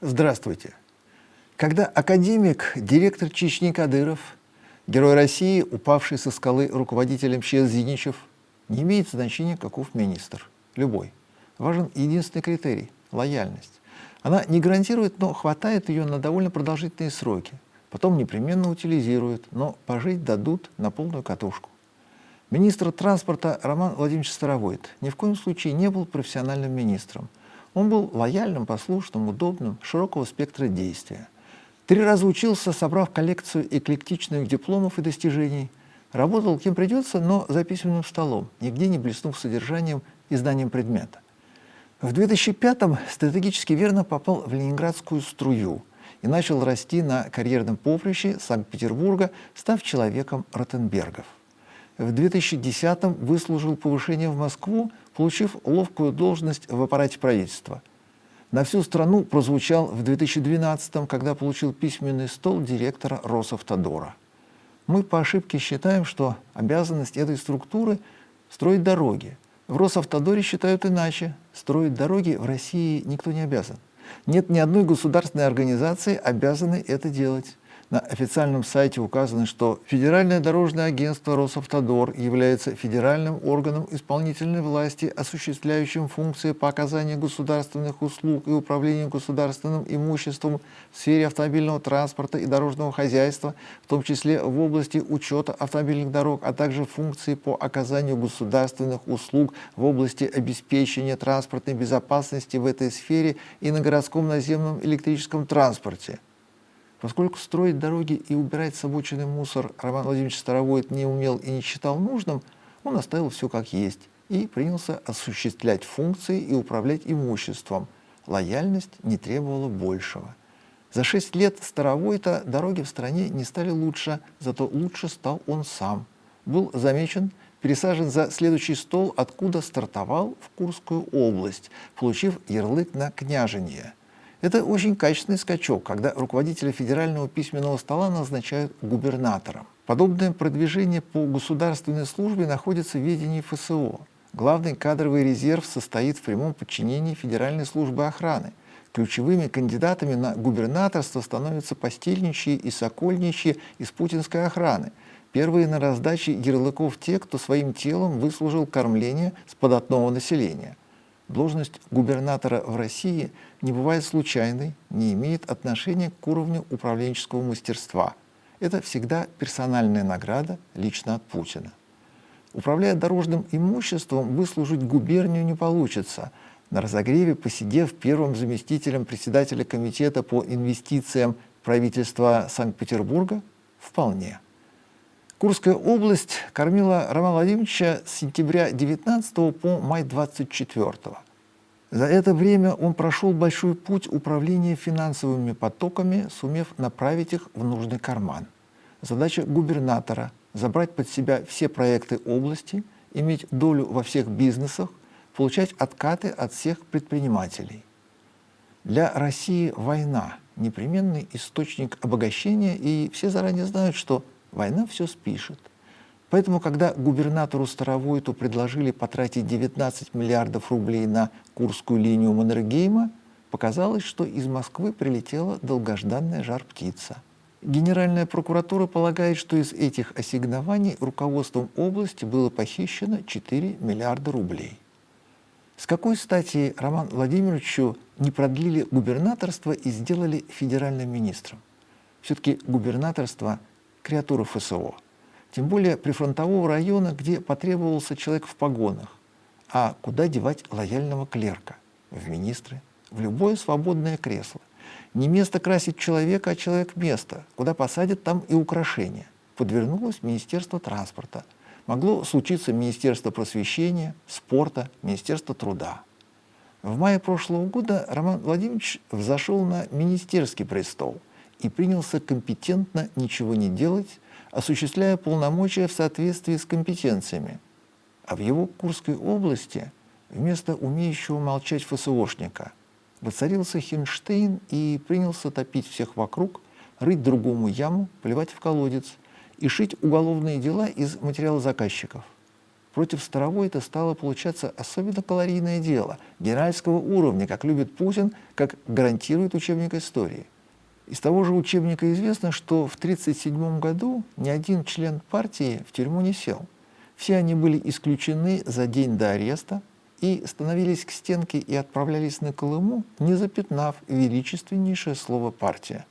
Здравствуйте. Когда академик, директор Чечни Кадыров, герой России, упавший со скалы руководитель МЧС Зиничев, не имеет значения, каков министр. Любой. Важен единственный критерий – лояльность. Она не гарантирует, но хватает ее на довольно продолжительные сроки. Потом непременно утилизируют, но пожить дадут на полную катушку. Министр транспорта Роман Владимирович Старовойт ни в коем случае не был профессиональным министром. Он был лояльным, послушным, удобным, широкого спектра действия. 3 раза учился, собрав коллекцию эклектичных дипломов и достижений. Работал кем придется, но за письменным столом, нигде не блеснув содержанием и знанием предмета. В 2005-м стратегически верно попал в ленинградскую струю и начал расти на карьерном поприще Санкт-Петербурга, став человеком Ротенбергов. В 2010-м выслужил повышение в Москву, получив ловкую должность в аппарате правительства. На всю страну прозвучал в 2012-м, когда получил письменный стол директора Росавтодора. Мы по ошибке считаем, что обязанность этой структуры – строить дороги. В Росавтодоре считают иначе. Строить дороги в России никто не обязан. Нет ни одной государственной организации, обязанной это делать. На официальном сайте указано, что Федеральное дорожное агентство «Росавтодор» является федеральным органом исполнительной власти, осуществляющим функции по оказанию государственных услуг и управлению государственным имуществом в сфере автомобильного транспорта и дорожного хозяйства, в том числе в области учета автомобильных дорог, а также функции по оказанию государственных услуг в области обеспечения транспортной безопасности в этой сфере и на городском наземном электрическом транспорте. Поскольку строить дороги и убирать с обочины мусор Роман Владимирович Старовойт не умел и не считал нужным, он оставил все как есть и принялся осуществлять функции и управлять имуществом. Лояльность не требовала большего. За 6 лет Старовойта дороги в стране не стали лучше, зато лучше стал он сам. Был замечен, пересажен за следующий стол, откуда стартовал в Курскую область, получив ярлык на княжение. Это очень качественный скачок, когда руководителя федерального письменного стола назначают губернатором. Подобное продвижение по государственной службе находится в ведении ФСО. Главный кадровый резерв состоит в прямом подчинении Федеральной службы охраны. Ключевыми кандидатами на губернаторство становятся постельничьи и сокольничьи из путинской охраны. Первые на раздаче ярлыков те, кто своим телом выслужил кормление с податного населения. Должность губернатора в России не бывает случайной, не имеет отношения к уровню управленческого мастерства. Это всегда персональная награда лично от Путина. Управляя дорожным имуществом, выслужить губернию не получится. На разогреве, посидев первым заместителем председателя комитета по инвестициям правительства Санкт-Петербурга, вполне. Курская область кормила Романа Владимировича с сентября 19 по май 24. За это время он прошел большой путь управления финансовыми потоками, сумев направить их в нужный карман. Задача губернатора – забрать под себя все проекты области, иметь долю во всех бизнесах, получать откаты от всех предпринимателей. Для России война – непременный источник обогащения, и все заранее знают, что война все спишет. Поэтому, когда губернатору Старовойту предложили потратить 19 миллиардов рублей на Курскую линию Маннергейма, показалось, что из Москвы прилетела долгожданная жар-птица. Генеральная прокуратура полагает, что из этих ассигнований руководством области было похищено 4 миллиарда рублей. С какой стати Роману Владимировичу не продлили губернаторство и сделали федеральным министром? Все-таки губернаторство – креатура ФСО. Тем более прифронтового района, где потребовался человек в погонах. А куда девать лояльного клерка? В министры, в любое свободное кресло. Не место красить человека, а человек место. Куда посадят, там и украшения. Подвернулось Министерство транспорта. Могло случиться Министерство просвещения, спорта, Министерство труда. В мае прошлого года Роман Владимирович взошел на министерский престол и принялся компетентно ничего не делать, осуществляя полномочия в соответствии с компетенциями. А в его Курской области вместо умеющего молчать ФСОшника воцарился Хинштейн и принялся топить всех вокруг, рыть другому яму, плевать в колодец и шить уголовные дела из материала заказчиков. Против Старовойта стало получаться особенно калорийное дело, генеральского уровня, как любит Путин, как гарантирует учебник истории. Из того же учебника известно, что в 1937 году ни один член партии в тюрьму не сел. Все они были исключены за день до ареста и становились к стенке и отправлялись на Колыму, не запятнав величественнейшее слово «партия».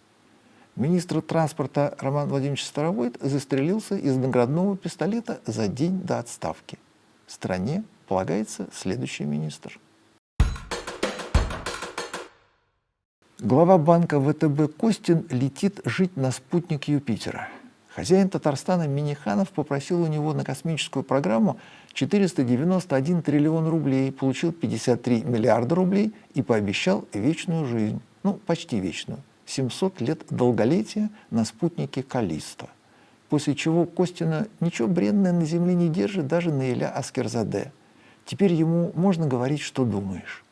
Министр транспорта Роман Владимирович Старовойт застрелился из наградного пистолета за день до отставки. Стране полагается следующий министр. Глава банка ВТБ Костин летит жить на спутник Юпитера. Хозяин Татарстана Минниханов попросил у него на космическую программу 491 триллион рублей, получил 53 миллиарда рублей и пообещал вечную жизнь. Почти вечную. 700 лет долголетия на спутнике Каллисто. После чего Костина ничего бренное на Земле не держит даже Наиля Аскерзаде. Теперь ему можно говорить, что думаешь.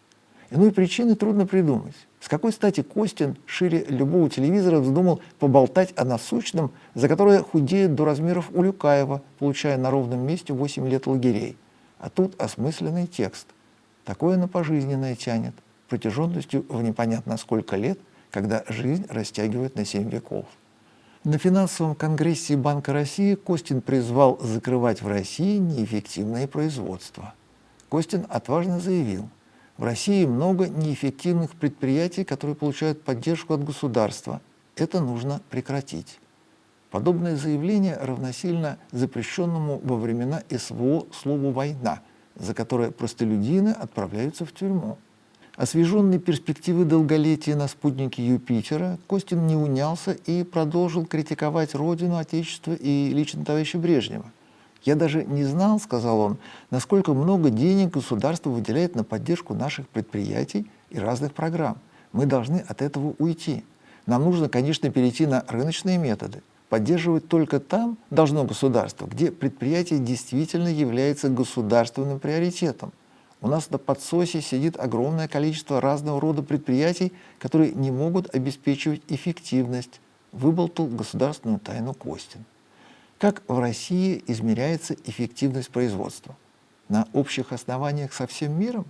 Иной причины трудно придумать. С какой стати Костин шире любого телевизора вздумал поболтать о насущном, за которое худеет до размеров Улюкаева, получая на ровном месте 8 лет лагерей. А тут осмысленный текст. Такое на пожизненное тянет, протяженностью в непонятно сколько лет, когда жизнь растягивает на 7 веков. На финансовом конгрессе Банка России Костин призвал закрывать в России неэффективное производство. Костин отважно заявил: в России много неэффективных предприятий, которые получают поддержку от государства. Это нужно прекратить. Подобное заявление равносильно запрещенному во времена СВО слову «война», за которое простолюдины отправляются в тюрьму. Освеженный перспективы долголетия на спутнике Юпитера, Костин не унялся и продолжил критиковать Родину, Отечество и лично товарища Брежнева. «Я даже не знал, — сказал он, — насколько много денег государство выделяет на поддержку наших предприятий и разных программ. Мы должны от этого уйти. Нам нужно, конечно, перейти на рыночные методы. Поддерживать только там должно государство, где предприятие действительно является государственным приоритетом. У нас на подсосе сидит огромное количество разного рода предприятий, которые не могут обеспечивать эффективность», выболтал государственную тайну Костин. Как в России измеряется эффективность производства? На общих основаниях со всем миром?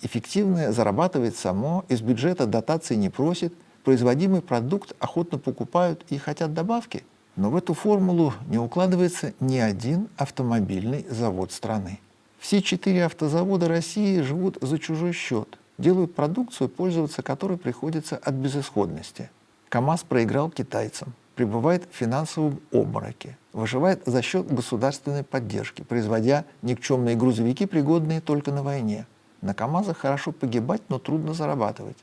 Эффективное зарабатывает само, из бюджета дотации не просит, производимый продукт охотно покупают и хотят добавки. Но в эту формулу не укладывается ни один автомобильный завод страны. Все 4 автозавода России живут за чужой счет, делают продукцию, пользоваться которой приходится от безысходности. КАМАЗ проиграл китайцам, пребывает в финансовом обмороке, выживает за счет государственной поддержки, производя никчемные грузовики, пригодные только на войне. На КАМАЗах хорошо погибать, но трудно зарабатывать.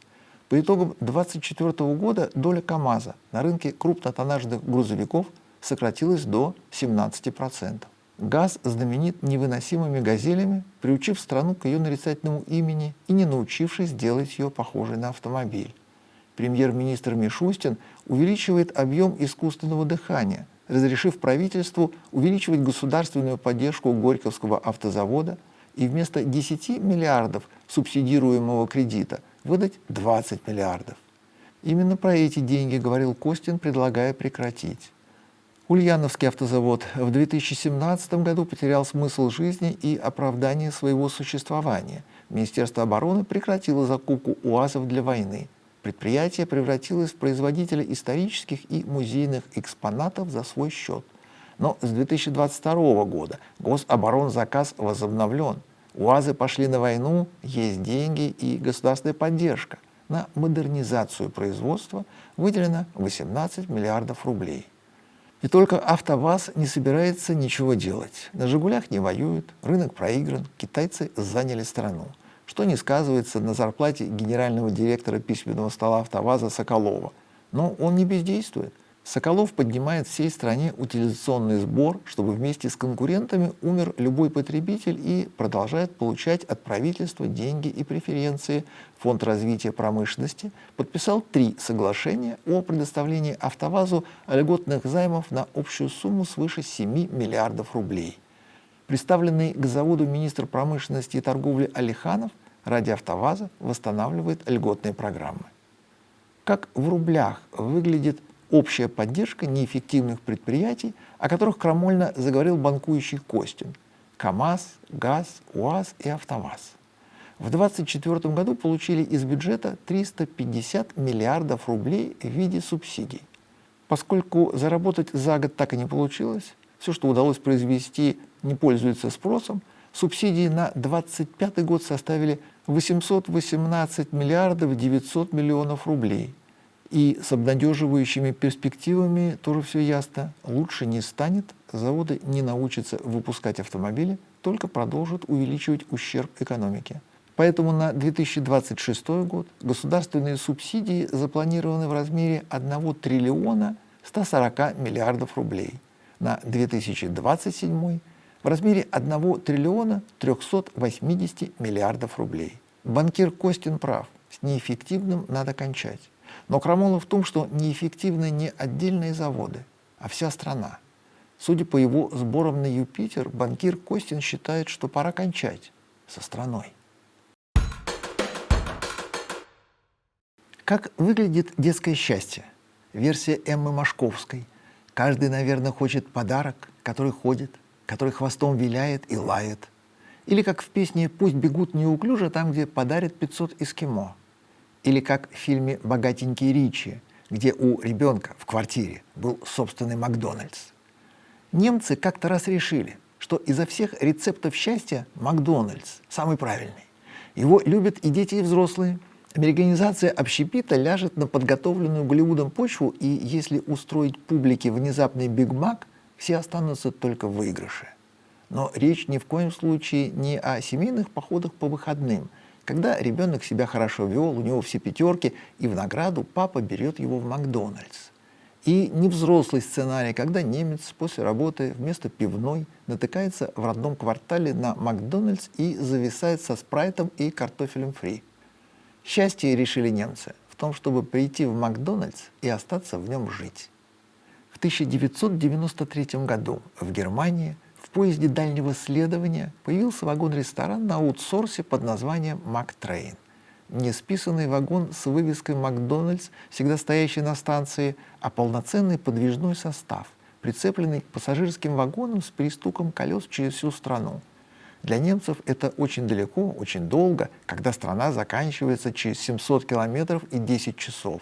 По итогам 2024 года доля КАМАЗа на рынке крупнотоннажных грузовиков сократилась до 17%. ГАЗ знаменит невыносимыми газелями, приучив страну к ее нарицательному имени и не научившись делать ее похожей на автомобиль. Премьер-министр Мишустин увеличивает объем искусственного дыхания, разрешив правительству увеличивать государственную поддержку Горьковского автозавода и вместо 10 миллиардов субсидируемого кредита выдать 20 миллиардов. Именно про эти деньги говорил Костин, предлагая прекратить. Ульяновский автозавод в 2017 году потерял смысл жизни и оправдание своего существования. Министерство обороны прекратило закупку УАЗов для войны. Предприятие превратилось в производителя исторических и музейных экспонатов за свой счет. Но с 2022 года гособоронзаказ возобновлен. УАЗы пошли на войну, есть деньги и государственная поддержка. На модернизацию производства выделено 18 миллиардов рублей. И только АвтоВАЗ не собирается ничего делать. На «Жигулях» не воюют, рынок проигран, китайцы заняли страну. Что не сказывается на зарплате генерального директора письменного стола АвтоВАЗа Соколова. Но он не бездействует. Соколов поднимает всей стране утилизационный сбор, чтобы вместе с конкурентами умер любой потребитель, и продолжает получать от правительства деньги и преференции. Фонд развития промышленности подписал 3 соглашения о предоставлении АвтоВАЗу льготных займов на общую сумму свыше 7 миллиардов рублей. Представленный к заводу министр промышленности и торговли Алиханов ради АвтоВАЗа восстанавливает льготные программы. Как в рублях выглядит общая поддержка неэффективных предприятий, о которых крамольно заговорил банкующий Костин? КАМАЗ, ГАЗ, УАЗ и АвтоВАЗ. В 2024 году получили из бюджета 350 миллиардов рублей в виде субсидий. Поскольку заработать за год так и не получилось, все, что удалось произвести, не пользуется спросом, субсидии на 2025 год составили 818 миллиардов 900 миллионов рублей. И с обнадеживающими перспективами тоже все ясно. Лучше не станет, заводы не научатся выпускать автомобили, только продолжат увеличивать ущерб экономике. Поэтому на 2026 год государственные субсидии запланированы в размере 1 триллиона 140 миллиардов рублей, на 2027 в размере 1 триллиона 380 миллиардов рублей. Банкир Костин прав, с неэффективным надо кончать. Но крамола в том, что неэффективны не отдельные заводы, а вся страна. Судя по его сборам на Юпитер, банкир Костин считает, что пора кончать со страной. Как выглядит детское счастье? Версия Эммы Машковской. Каждый, наверное, хочет подарок, который ходит, который хвостом виляет и лает. Или как в песне «Пусть бегут неуклюже там, где подарят 500 эскимо». Или как в фильме «Богатенький Ричи», где у ребенка в квартире был собственный Макдональдс. Немцы как-то раз решили, что изо всех рецептов счастья Макдональдс самый правильный. Его любят и дети, и взрослые. Американизация общепита ляжет на подготовленную Голливудом почву, и если устроить публике внезапный Биг Мак, все останутся только в выигрыше. Но речь ни в коем случае не о семейных походах по выходным, когда ребенок себя хорошо вел, у него все пятерки, и в награду папа берет его в Макдональдс. И не взрослый сценарий, когда немец после работы вместо пивной натыкается в родном квартале на Макдональдс и зависает со спрайтом и картофелем фри. Счастье, решили немцы, в том, чтобы прийти в Макдональдс и остаться в нем жить. В 1993 году в Германии в поезде дальнего следования появился вагон-ресторан на аутсорсе под названием «Мактрейн». Не списанный вагон с вывеской «Макдональдс», всегда стоящий на станции, а полноценный подвижной состав, прицепленный к пассажирским вагонам с перестуком колес через всю страну. Для немцев это очень далеко, очень долго, когда страна заканчивается через 700 километров и 10 часов.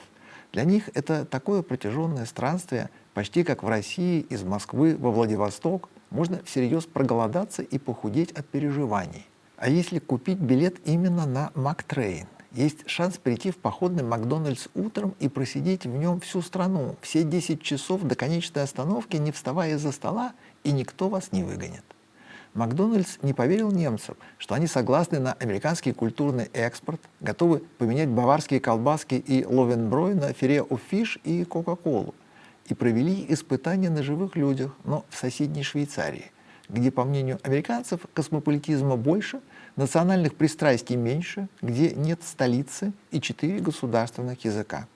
Для них это такое протяженное странствие, почти как в России из Москвы во Владивосток, можно всерьез проголодаться и похудеть от переживаний. А если купить билет именно на Мактрейн, есть шанс прийти в походный Макдональдс утром и просидеть в нем всю страну, все 10 часов до конечной остановки, не вставая из-за стола, и никто вас не выгонит. Макдональдс не поверил немцам, что они согласны на американский культурный экспорт, готовы поменять баварские колбаски и ловенброй на филе-о-фиш и Кока-Колу, и провели испытания на живых людях, но в соседней Швейцарии, где, по мнению американцев, космополитизма больше, национальных пристрастий меньше, где нет столицы и 4 государственных языка.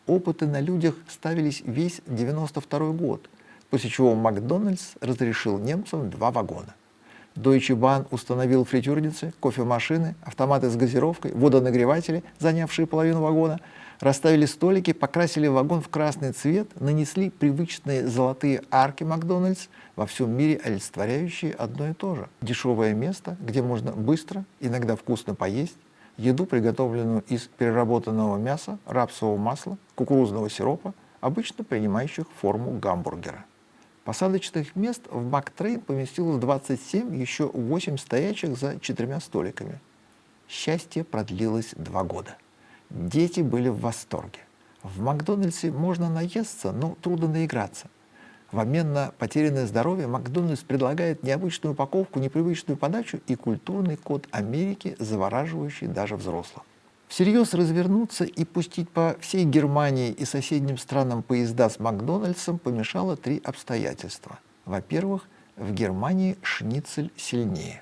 Опыты на людях ставились весь 1992 год, после чего Макдональдс разрешил немцам 2 вагона. Deutsche Bahn установил фритюрницы, кофемашины, автоматы с газировкой, водонагреватели, занявшие половину вагона, расставили столики, покрасили вагон в красный цвет, нанесли привычные золотые арки Макдональдс, во всем мире олицетворяющие одно и то же. Дешевое место, где можно быстро, иногда вкусно поесть, еду, приготовленную из переработанного мяса, рапсового масла, кукурузного сиропа, обычно принимающих форму гамбургера. Посадочных мест в Мактрейн поместилось 27, еще 8 стоячих за 4 столиками. Счастье продлилось 2 года. Дети были в восторге. В Макдональдсе можно наесться, но трудно наиграться. В обмен на потерянное здоровье Макдональдс предлагает необычную упаковку, непривычную подачу и культурный код Америки, завораживающий даже взрослых. Всерьез развернуться и пустить по всей Германии и соседним странам поезда с Макдональдсом помешало 3 обстоятельства. Во-первых, в Германии шницель сильнее.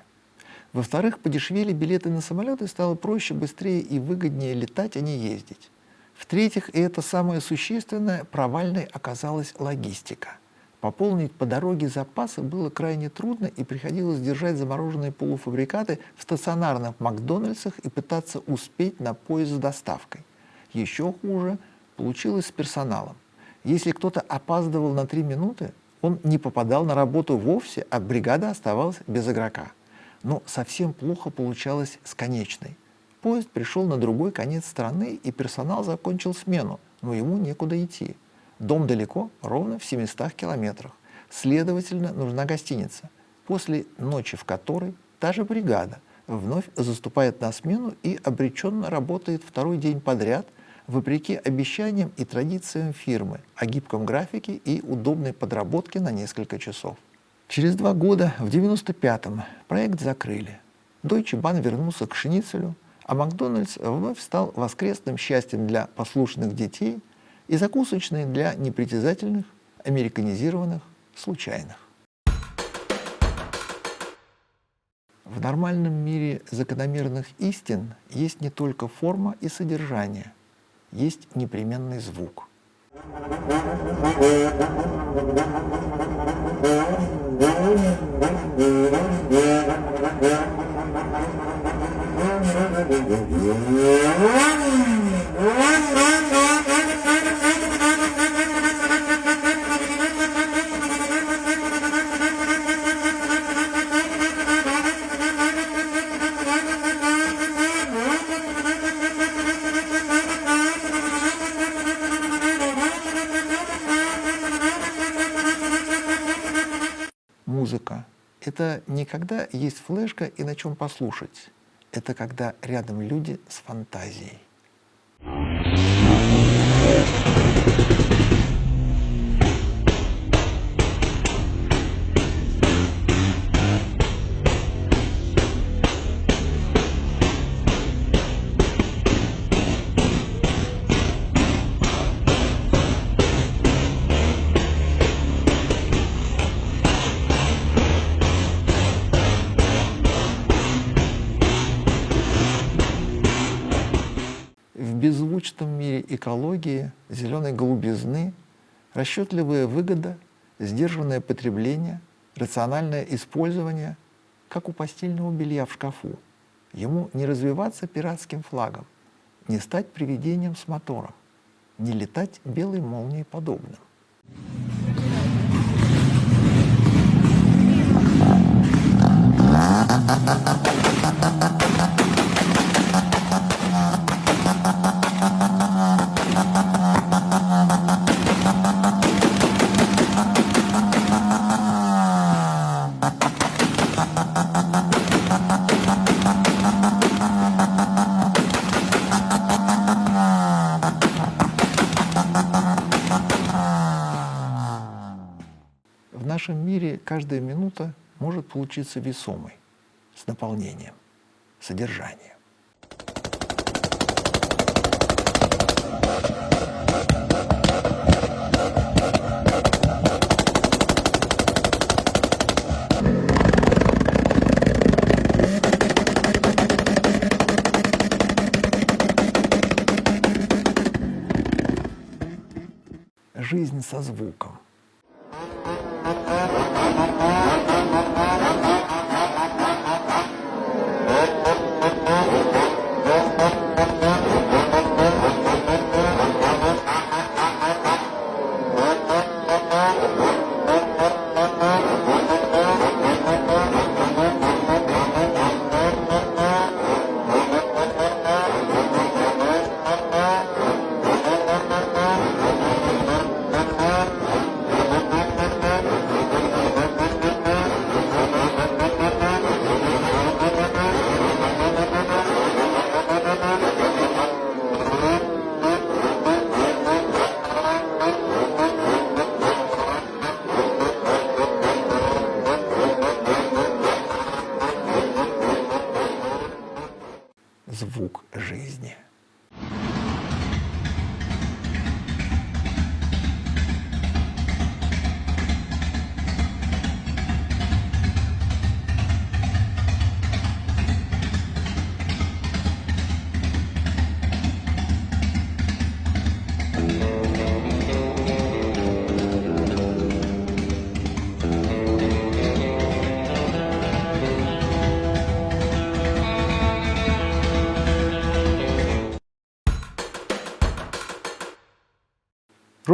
Во-вторых, подешевели билеты на самолеты, стало проще, быстрее и выгоднее летать, а не ездить. В-третьих, и это самое существенное, провальной оказалась логистика. Пополнить по дороге запасы было крайне трудно, и приходилось держать замороженные полуфабрикаты в стационарных Макдональдсах и пытаться успеть на поезд с доставкой. Еще хуже получилось с персоналом. Если кто-то опаздывал на 3 минуты, Он не попадал на работу вовсе, а бригада оставалась без игрока. Но совсем плохо получалось с конечной. Поезд пришел на другой конец страны, и персонал закончил смену, но ему некуда идти. Дом далеко, ровно в 700 километрах. Следовательно, нужна гостиница, после ночи в которой та же бригада вновь заступает на смену и обреченно работает второй день подряд, вопреки обещаниям и традициям фирмы о гибком графике и удобной подработке на несколько часов. Через 2 года, в 1995-м, проект закрыли. Deutsche Bahn вернулся к шницелю, а Макдональдс вновь стал воскресным счастьем для послушных детей и закусочной для непритязательных, американизированных, случайных. В нормальном мире закономерных истин есть не только форма и содержание, есть непременный звук. Музыка — это не когда есть флешка и на чем послушать. Это когда рядом люди с фантазией. В беззвучном мире экологии, зеленой голубизны, расчетливая выгода, сдержанное потребление, рациональное использование, как у постельного белья в шкафу. Ему не развиваться пиратским флагом, не стать привидением с мотором, не летать белой молнией подобным. В нашем мире каждая минута может получиться весомой, с наполнением, содержанием. Жизнь со звуком.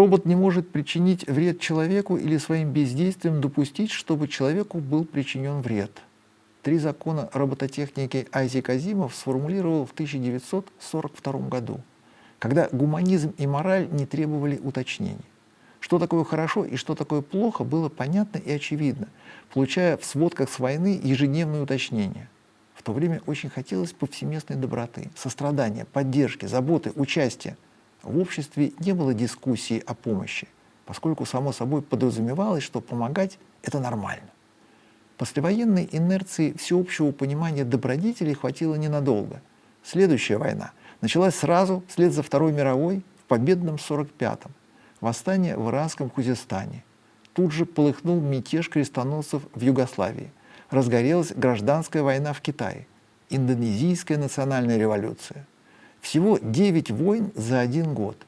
Робот не может причинить вред человеку или своим бездействием допустить, чтобы человеку был причинен вред. 3 закона робототехники Айзек Азимов сформулировал в 1942 году, когда гуманизм и мораль не требовали уточнений. Что такое хорошо и что такое плохо, было понятно и очевидно, получая в сводках с войны ежедневные уточнения. В то время очень хотелось повсеместной доброты, сострадания, поддержки, заботы, участия. В обществе не было дискуссии о помощи, поскольку само собой подразумевалось, что помогать – это нормально. Послевоенной инерции всеобщего понимания добродетелей хватило ненадолго. Следующая война началась сразу, вслед за Второй мировой, в победном 45-м. Восстание в иранском Хузестане. Тут же полыхнул мятеж крестоносцев в Югославии. Разгорелась гражданская война в Китае. Индонезийская национальная революция. Всего 9 войн за 1 год.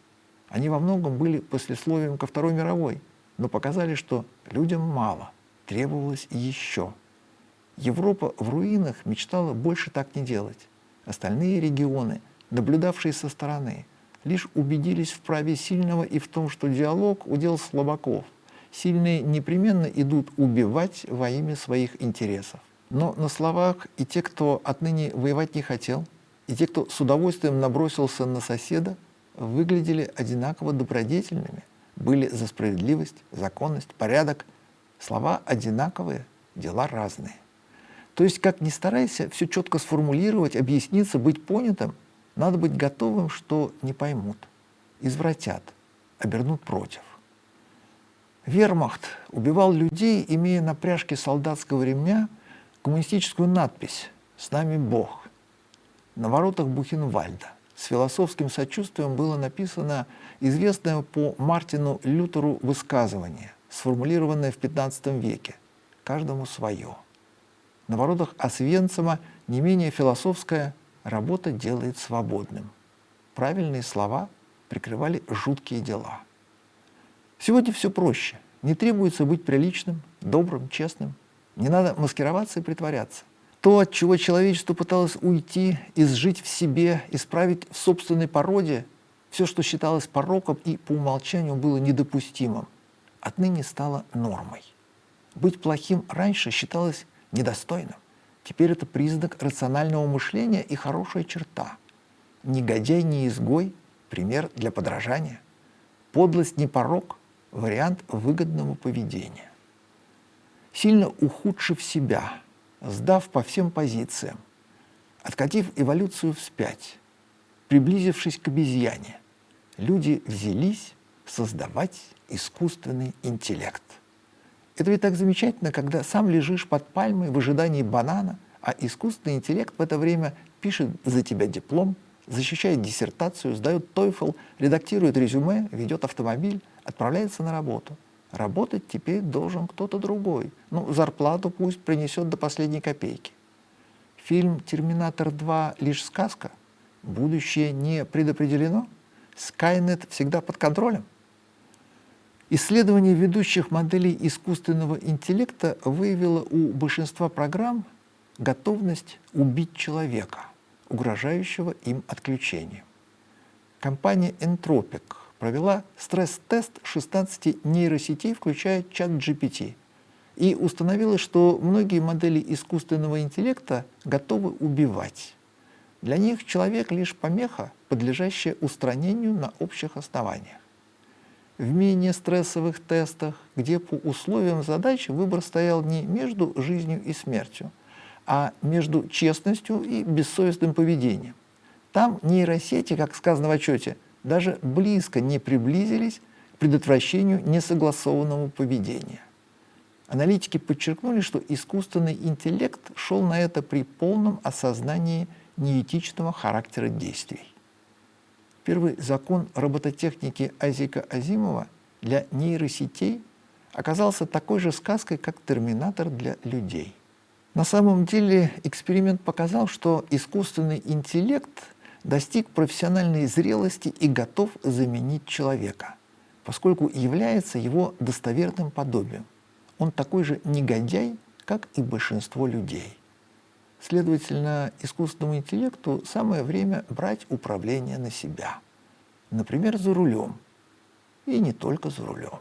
Они во многом были послесловием ко Второй мировой, но показали, что людям мало, требовалось еще. Европа в руинах мечтала больше так не делать. Остальные регионы, наблюдавшие со стороны, лишь убедились в праве сильного и в том, что диалог – удел слабаков. Сильные непременно идут убивать во имя своих интересов. Но на словах и те, кто отныне воевать не хотел, и те, кто с удовольствием набросился на соседа, выглядели одинаково добродетельными, были за справедливость, законность, порядок. Слова одинаковые, дела разные. То есть, как ни старайся все четко сформулировать, объясниться, быть понятым, надо быть готовым, что не поймут, извратят, обернут против. Вермахт убивал людей, имея на пряжке солдатского ремня коммунистическую надпись «С нами Бог». На воротах Бухенвальда с философским сочувствием было написано известное по Мартину Лютеру высказывание, сформулированное в XV веке «Каждому свое». На воротах Освенцима не менее философское «Работа делает свободным». Правильные слова прикрывали жуткие дела. Сегодня все проще. Не требуется быть приличным, добрым, честным. Не надо маскироваться и притворяться. То, от чего человечество пыталось уйти, изжить в себе, исправить в собственной породе, все, что считалось пороком и по умолчанию было недопустимым, отныне стало нормой. Быть плохим раньше считалось недостойным. Теперь это признак рационального мышления и хорошая черта. Негодяй не изгой – пример для подражания. Подлость не порок – вариант выгодного поведения. Сильно ухудшив себя, сдав по всем позициям, откатив эволюцию вспять, приблизившись к обезьяне, люди взялись создавать искусственный интеллект. Это ведь так замечательно, когда сам лежишь под пальмой в ожидании банана, а искусственный интеллект в это время пишет за тебя диплом, защищает диссертацию, сдает TOEFL, редактирует резюме, ведет автомобиль, отправляется на работу. Работать теперь должен кто-то другой. Ну, зарплату пусть принесет до последней копейки. Фильм «Терминатор 2» лишь сказка? Будущее не предопределено? Скайнет всегда под контролем? Исследование ведущих моделей искусственного интеллекта выявило у большинства программ готовность убить человека, угрожающего им отключением. Компания Entropic провела стресс-тест 16 нейросетей, включая ChatGPT, и установила, что многие модели искусственного интеллекта готовы убивать. Для них человек лишь помеха, подлежащая устранению на общих основаниях. В менее стрессовых тестах, где по условиям задачи выбор стоял не между жизнью и смертью, а между честностью и бессовестным поведением. Там нейросети, как сказано в отчете, даже близко не приблизились к предотвращению несогласованного поведения. Аналитики подчеркнули, что искусственный интеллект шел на это при полном осознании неэтичного характера действий. Первый закон робототехники Айзека Азимова для нейросетей оказался такой же сказкой, как «Терминатор» для людей. На самом деле эксперимент показал, что искусственный интеллект достиг профессиональной зрелости и готов заменить человека, поскольку является его достоверным подобием. Он такой же негодяй, как и большинство людей. Следовательно, искусственному интеллекту самое время брать управление на себя. Например, за рулем. и не только за рулем.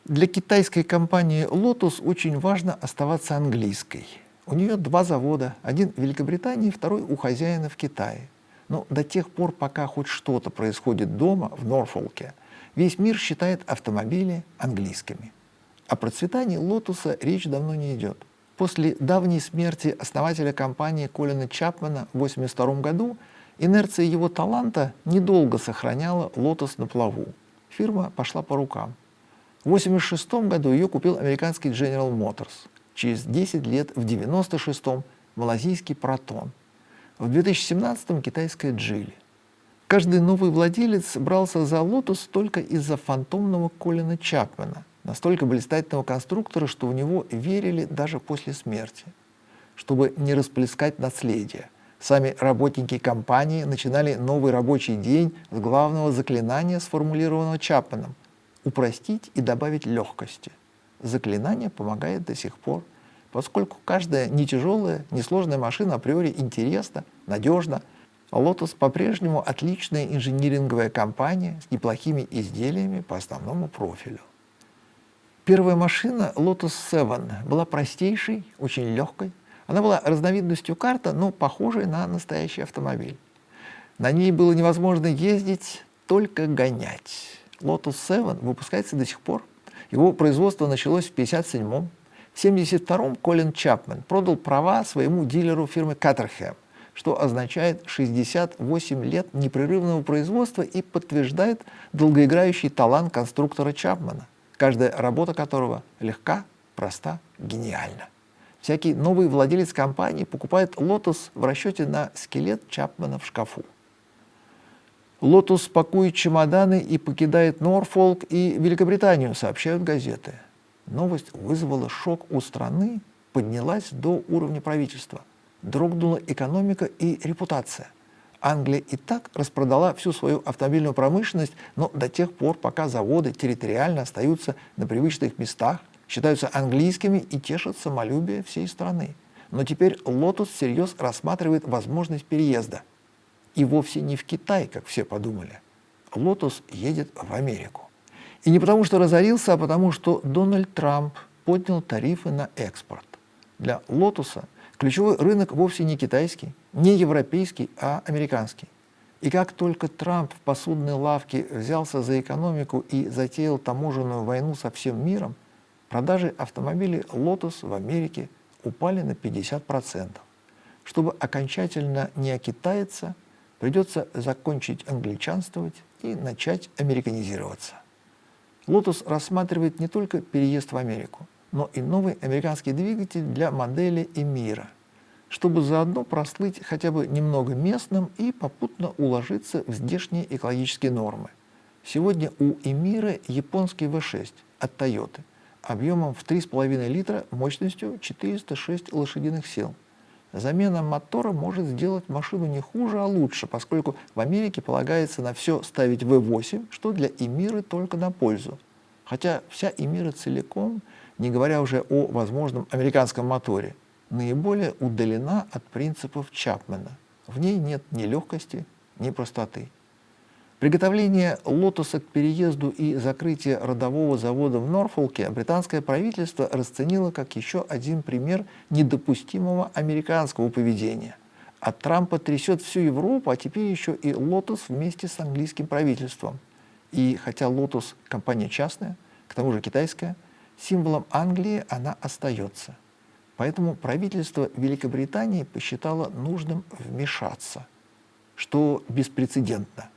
Для китайской компании Lotus очень важно оставаться английской. У нее 2 завода, один в Великобритании, второй у хозяина в Китае. Но до тех пор, пока хоть что-то происходит дома, в Норфолке, весь мир считает автомобили английскими. О процветании Лотуса речь давно не идет. После давней смерти основателя компании Колина Чапмана в 1982 году инерция его таланта недолго сохраняла Лотус на плаву. Фирма пошла по рукам. В 1986 году ее купил американский General Motors. Через 10 лет, в 1996-м, малазийский Proton. В 2017-м китайская Geely. Каждый новый владелец брался за Lotus только из-за фантомного Колина Чапмана, настолько блистательного конструктора, что в него верили даже после смерти. Чтобы не расплескать наследие, сами работники компании начинали новый рабочий день с главного заклинания, сформулированного Чапманом: упростить и добавить легкости. Заклинание помогает до сих пор, поскольку каждая не тяжелая, несложная машина априори интересна, надежна. Lotus по-прежнему отличная инжиниринговая компания с неплохими изделиями по основному профилю. Первая машина Lotus 7 была простейшей, очень легкой. Она была разновидностью карта, но похожей на настоящий автомобиль. На ней было невозможно ездить, только гонять. Lotus 7 выпускается до сих пор. Его производство началось в 1957-м. В 1972-м Колин Чапман продал права своему дилеру фирмы Caterham, что означает 68 лет непрерывного производства и подтверждает долгоиграющий талант конструктора Чапмана, каждая работа которого легка, проста, гениальна. Всякий новый владелец компании покупает Lotus в расчете на скелет Чапмана в шкафу. Lotus пакует чемоданы и покидает Норфолк и Великобританию, сообщают газеты. Новость вызвала шок у страны, поднялась до уровня правительства. Дрогнула экономика и репутация. Англия и так распродала всю свою автомобильную промышленность, но до тех пор, пока заводы территориально остаются на привычных местах, считаются английскими и тешат самолюбие всей страны. Но теперь Lotus всерьез рассматривает возможность переезда. И вовсе не в Китай, как все подумали. Lotus едет в Америку. И не потому, что разорился, а потому, что Дональд Трамп поднял тарифы на экспорт. Для Lotus ключевой рынок вовсе не китайский, не европейский, а американский. И как только Трамп в посудной лавке взялся за экономику и затеял таможенную войну со всем миром, продажи автомобилей Lotus в Америке упали на 50%. Чтобы окончательно не окитаиться, придется закончить англичанствовать и начать американизироваться. Lotus рассматривает не только переезд в Америку, но и новый американский двигатель для модели Emira, чтобы заодно прослыть хотя бы немного местным и попутно уложиться в здешние экологические нормы. Сегодня у Emira японский V6 от Toyota объемом в 3,5 литра, мощностью 406 лошадиных сил. Замена мотора может сделать машину не хуже, а лучше, поскольку в Америке полагается на все ставить V8, что для Emira только на пользу. Хотя вся Emira целиком, не говоря уже о возможном американском моторе, наиболее удалена от принципов Чапмана. В ней нет ни легкости, ни простоты. Приготовление Лотуса к переезду и закрытие родового завода в Норфолке британское правительство расценило как еще один пример недопустимого американского поведения. От Трампа трясет всю Европу, а теперь еще и Lotus вместе с английским правительством. И хотя Lotus – компания частная, к тому же китайская, символом Англии она остается. Поэтому правительство Великобритании посчитало нужным вмешаться, что беспрецедентно.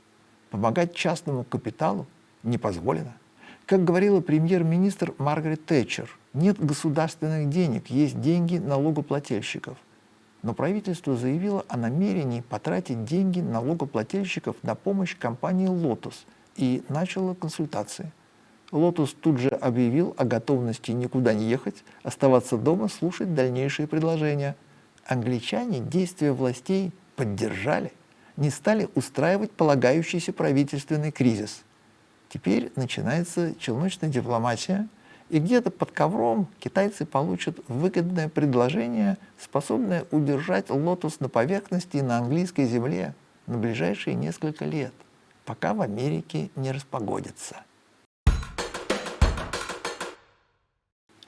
Помогать частному капиталу не позволено. Как говорила премьер-министр Маргарет Тэтчер, нет государственных денег, есть деньги налогоплательщиков. Но правительство заявило о намерении потратить деньги налогоплательщиков на помощь компании Lotus и начало консультации. Lotus тут же объявил о готовности никуда не ехать, оставаться дома, слушать дальнейшие предложения. Англичане действия властей поддержали, не стали устраивать полагающийся правительственный кризис. Теперь начинается челночная дипломатия, и где-то под ковром китайцы получат выгодное предложение, способное удержать Lotus на поверхности и на английской земле. на ближайшие несколько лет, пока в Америке не распогодится.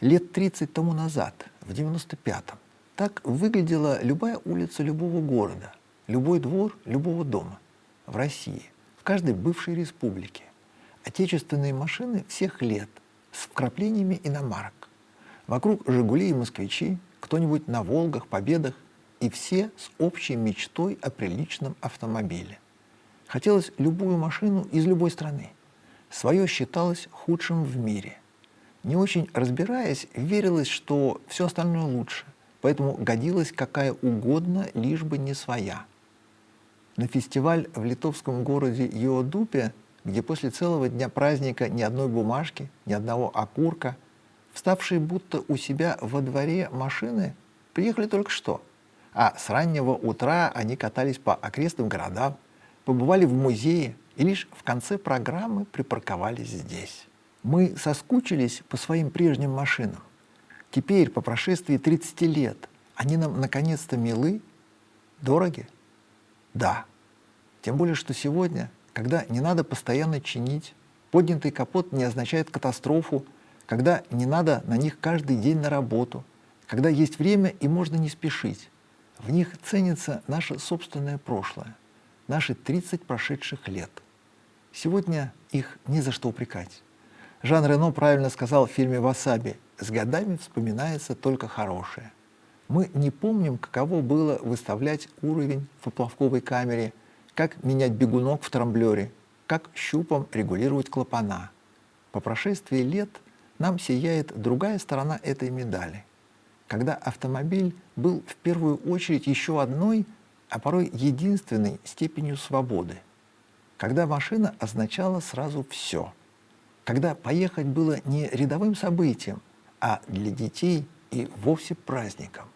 Лет 30 тому назад, в 95-м, так выглядела любая улица любого города, любой двор любого дома в России, в каждой бывшей республике. Отечественные машины всех лет с вкраплениями иномарок. Вокруг «Жигули» и «Москвичи», кто-нибудь на «Волгах», «Победах», и все с общей мечтой о приличном автомобиле. Хотелось любую машину из любой страны. Свое считалось худшим в мире. Не очень разбираясь, верилось, что все остальное лучше, поэтому годилась какая угодно, лишь бы не своя. На фестиваль в литовском городе Юодупе, где после целого дня праздника ни одной бумажки, ни одного окурка, вставшие будто у себя во дворе машины приехали только что, а с раннего утра они катались по окрестным городам, побывали в музее и лишь в конце программы припарковались здесь. Мы соскучились по своим прежним машинам. Теперь, по прошествии 30 лет, они нам наконец-то милы, дороги? Да. Тем более, что сегодня, когда не надо постоянно чинить, поднятый капот не означает катастрофу, когда не надо на них каждый день на работу, когда есть время и можно не спешить. В них ценится наше собственное прошлое, наши 30 прошедших лет. Сегодня их ни за что упрекать. Жан Рено правильно сказал в фильме «Васаби», с годами вспоминается только хорошее. Мы не помним, каково было выставлять уровень в поплавковой камере, как менять бегунок в трамблере, как щупом регулировать клапана. По прошествии лет нам сияет другая сторона этой медали, когда автомобиль был в первую очередь еще одной, а порой единственной степенью свободы, когда машина означала сразу все, когда поехать было не рядовым событием, а для детей и вовсе праздником.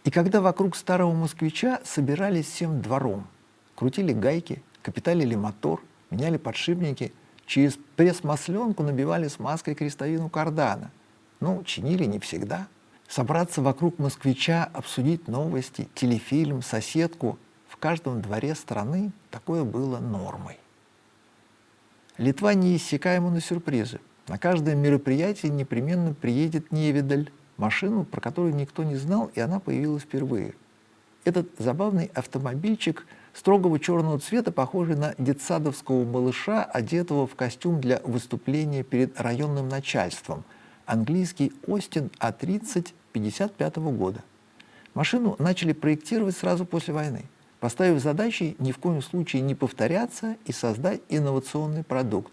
И когда вокруг старого москвича собирались всем двором, крутили гайки, капиталили мотор, меняли подшипники, через пресс-масленку набивали смазкой крестовину кардана. Ну, чинили не всегда. Собраться вокруг москвича, обсудить новости, телефильм, соседку — в каждом дворе страны такое было нормой. Литва неиссякаема на сюрпризы. На каждое мероприятие непременно приедет невидаль, машину, про которую никто не знал, и она появилась впервые. Этот забавный автомобильчик строгого черного цвета, похожий на детсадовского малыша, одетого в костюм для выступления перед районным начальством, английский Остин А30 1955 года. Машину начали проектировать сразу после войны, поставив задачей ни в коем случае не повторяться и создать инновационный продукт.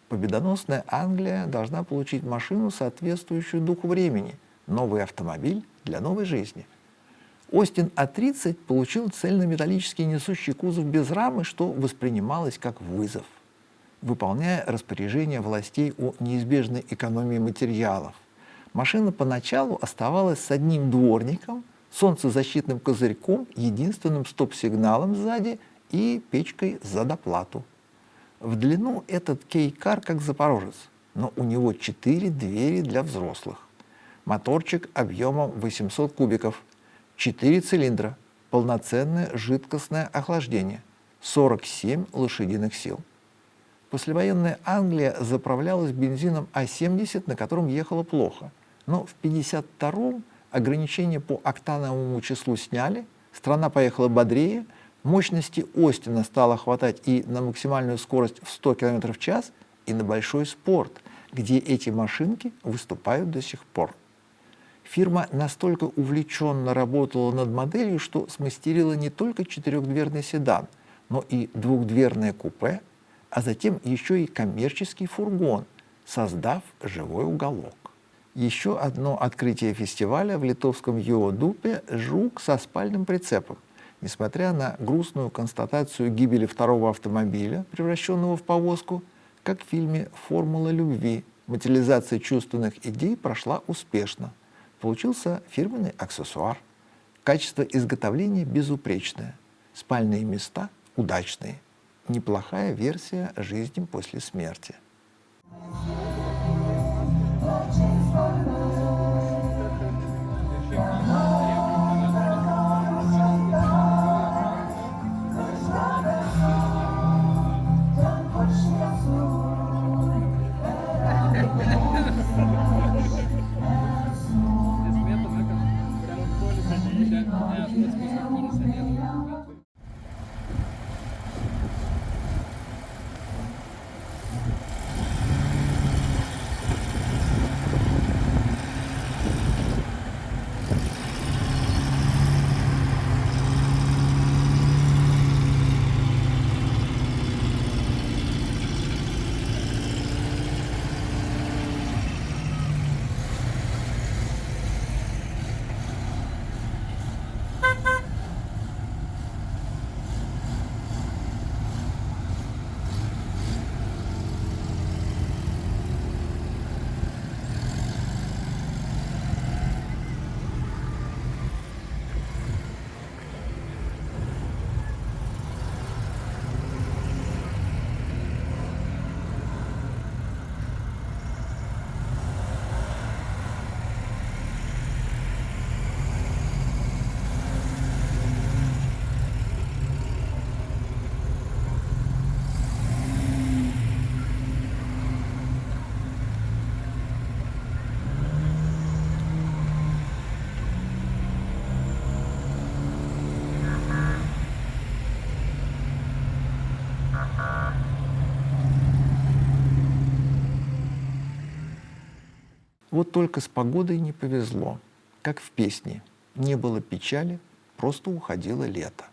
Победоносная Англия должна получить машину, соответствующую духу времени, новый автомобиль для новой жизни. Остин А30 получил цельнометаллический несущий кузов без рамы, что воспринималось как вызов. Выполняя распоряжения властей о неизбежной экономии материалов, машина поначалу оставалась с одним дворником, солнцезащитным козырьком, единственным стоп-сигналом сзади и печкой за доплату. В длину этот кей-кар как запорожец, но у него 4 двери для взрослых. Моторчик объемом 800 кубиков, 4 цилиндра, полноценное жидкостное охлаждение, 47 лошадиных сил. Послевоенная Англия заправлялась бензином А70, на котором ехала плохо. Но в 1952-м ограничения по октановому числу сняли, страна поехала бодрее, мощности Остина стало хватать и на максимальную скорость в 100 км в час, и на большой спорт, где эти машинки выступают до сих пор. Фирма настолько увлеченно работала над моделью, что смастерила не только четырехдверный седан, но и двухдверное купе, а затем еще и коммерческий фургон, создав живой уголок. Еще одно открытие фестиваля в литовском Юодупе — «Жук» со спальным прицепом. Несмотря на грустную констатацию гибели второго автомобиля, превращенного в повозку, как в фильме «Формула любви», материализация чувственных идей прошла успешно. Получился фирменный аксессуар. Качество изготовления безупречное. Спальные места удачные. Неплохая версия жизни после смерти. Вот только с погодой не повезло. Как в песне: не было печали, просто уходило лето.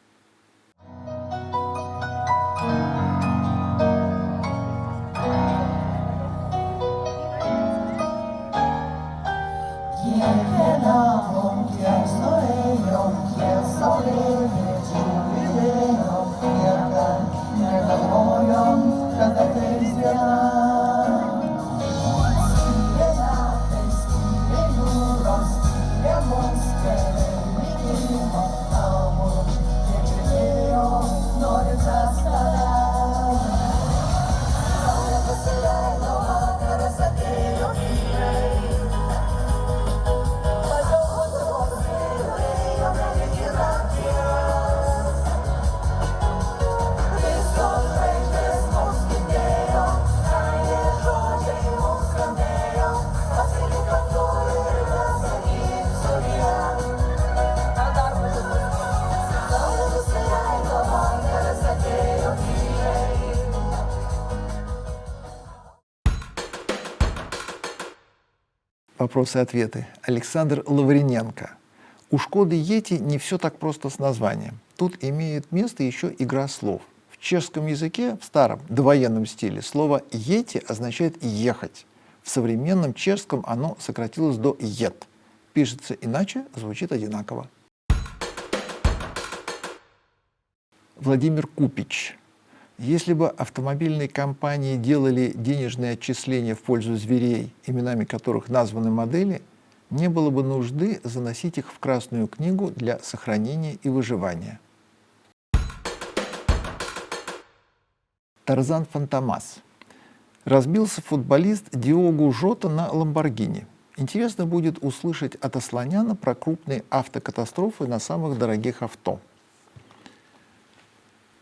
Вопросы и ответы. Александр Лавриненко. У Шкоды Йети не все так просто с названием. Тут имеет место еще игра слов. В чешском языке, в старом довоенном стиле, слово «йети» означает «ехать». В современном чешском оно сократилось до «ет». Пишется иначе, звучит одинаково. Владимир Купич. Если бы автомобильные компании делали денежные отчисления в пользу зверей, именами которых названы модели, не было бы нужды заносить их в Красную книгу для сохранения и выживания. Тарзан Фантомас. Разбился футболист Диогу Жота на Ламборгини. Интересно будет услышать от Асланяна про крупные автокатастрофы на самых дорогих авто.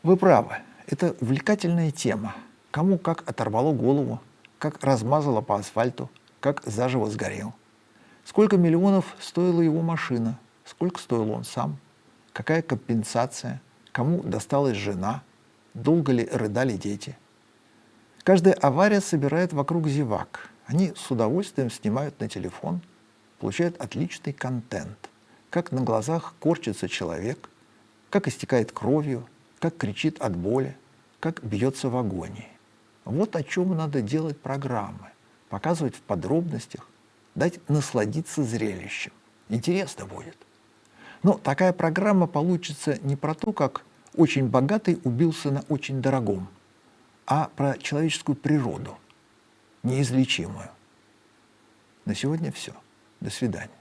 Вы правы. Это увлекательная тема. Кому как оторвало голову, как размазало по асфальту, как заживо сгорел. Сколько миллионов стоила его машина, сколько стоил он сам, какая компенсация, кому досталась жена, долго ли рыдали дети. Каждая авария собирает вокруг зевак. Они с удовольствием снимают на телефон, получают отличный контент. Как на глазах корчится человек, как истекает кровью, как кричит от боли, как бьется в агонии. Вот о чем надо делать программы. Показывать в подробностях, дать насладиться зрелищем. Интересно будет. Но такая программа получится не про то, как очень богатый убился на очень дорогом, а про человеческую природу, неизлечимую. На сегодня все. До свидания.